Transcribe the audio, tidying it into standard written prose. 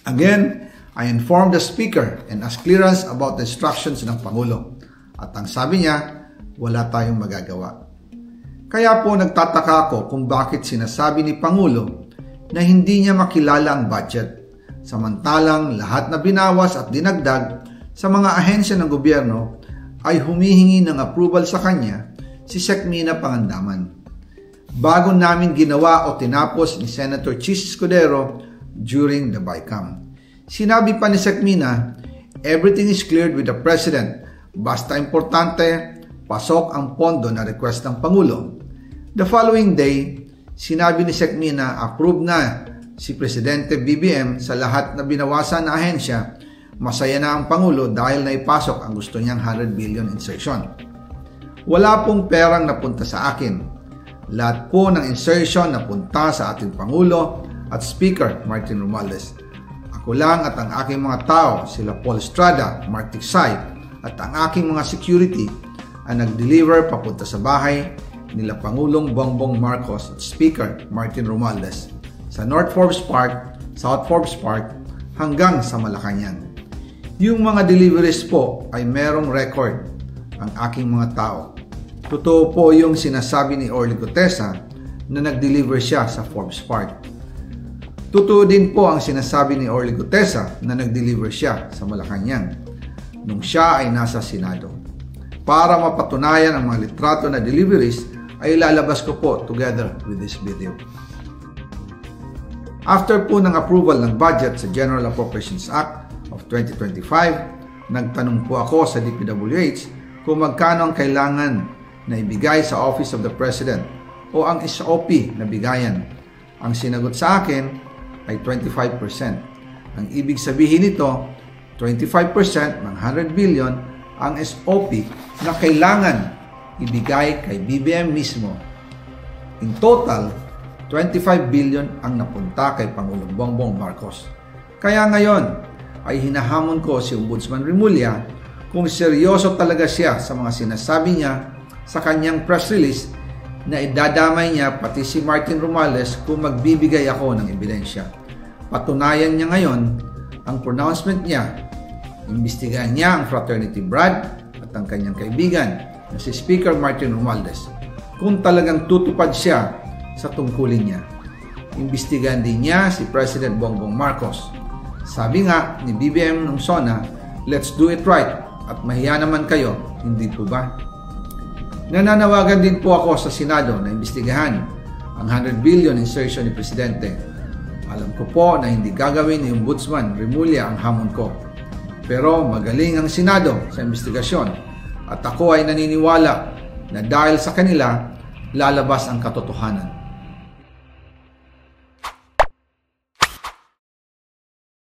Again, I informed the Speaker and asked clearance about the instructions ng Pangulo. At ang sabi niya, wala tayong magagawa. Kaya po nagtataka ako kung bakit sinasabi ni Pangulo na hindi niya makilala ang budget, samantalang lahat na binawas at dinagdag sa mga ahensya ng gobyerno ay humihingi ng approval sa kanya si Sec. Mina Pangandaman. Bago namin ginawa o tinapos ni Senator Chis Escudero during the BICAM. Sinabi pa ni Sec. Mina, everything is cleared with the President. Basta importante, pasok ang pondo na request ng Pangulo. The following day, sinabi ni Sec. Mina, approve na si Presidente BBM sa lahat na binawasan na ahensya. Masaya na ang Pangulo dahil naipasok ang gusto niyang 100 billion insertion. Wala pong perang napunta sa akin. Lahat po ng insertion napunta sa ating Pangulo at Speaker Martin Romualdez. Ako lang at ang aking mga tao, sila Paul Estrada, Mark Tiksay, at ang aking mga security ang nag-deliver papunta sa bahay nila Pangulong Bongbong Marcos at Speaker Martin Romualdez sa North Forbes Park, South Forbes Park hanggang sa Malacanang. Yung mga deliveries po ay merong record ang aking mga tao. Totoo po yung sinasabi ni Orly Gutesa na nag-deliver siya sa Forbes Park. Totoo din po ang sinasabi ni Orly Gutesa na nag-deliver siya sa Malacanang nung siya ay nasa Senado. Para mapatunayan ang mga litrato na deliveries ay lalabas ko po together with this video. After po ng approval ng budget sa General Appropriations Act of 2025, nagtanong po ako sa DPWH kung magkano ang kailangan na ibigay sa Office of the President o ang SOP na bigayan. Ang sinagot sa akin ay 25%. Ang ibig sabihin nito, 25% ng 100 billion ang SOP na kailangan ibigay kay BBM mismo. In total, 25 billion ang napunta kay Pangulong Bongbong Marcos. Kaya ngayon ay hinahamon ko si Ombudsman Remulla kung seryoso talaga siya sa mga sinasabi niya sa kanyang press release na idadamay niya pati si Martin Romualdez kung magbibigay ako ng ebidensya. Patunayan niya ngayon ang pronouncement niya. Imbestigahan niya ang fraternity Brad at ang kanyang kaibigan na si Speaker Martin Romualdez kung talagang tutupad siya sa tungkulin niya. Imbestigahan din niya si President Bongbong Marcos. Sabi nga ni BBM nung SONA, let's do it right at mahiya naman kayo, hindi po ba? Nananawagan din po ako sa Senado na imbestigahan ang 100 billion insertion ni Presidente. Alam ko po na hindi gagawin ni Ombudsman Remulla ang hamon ko. Pero magaling ang Senado sa imbestigasyon at ako ay naniniwala na dahil sa kanila lalabas ang katotohanan.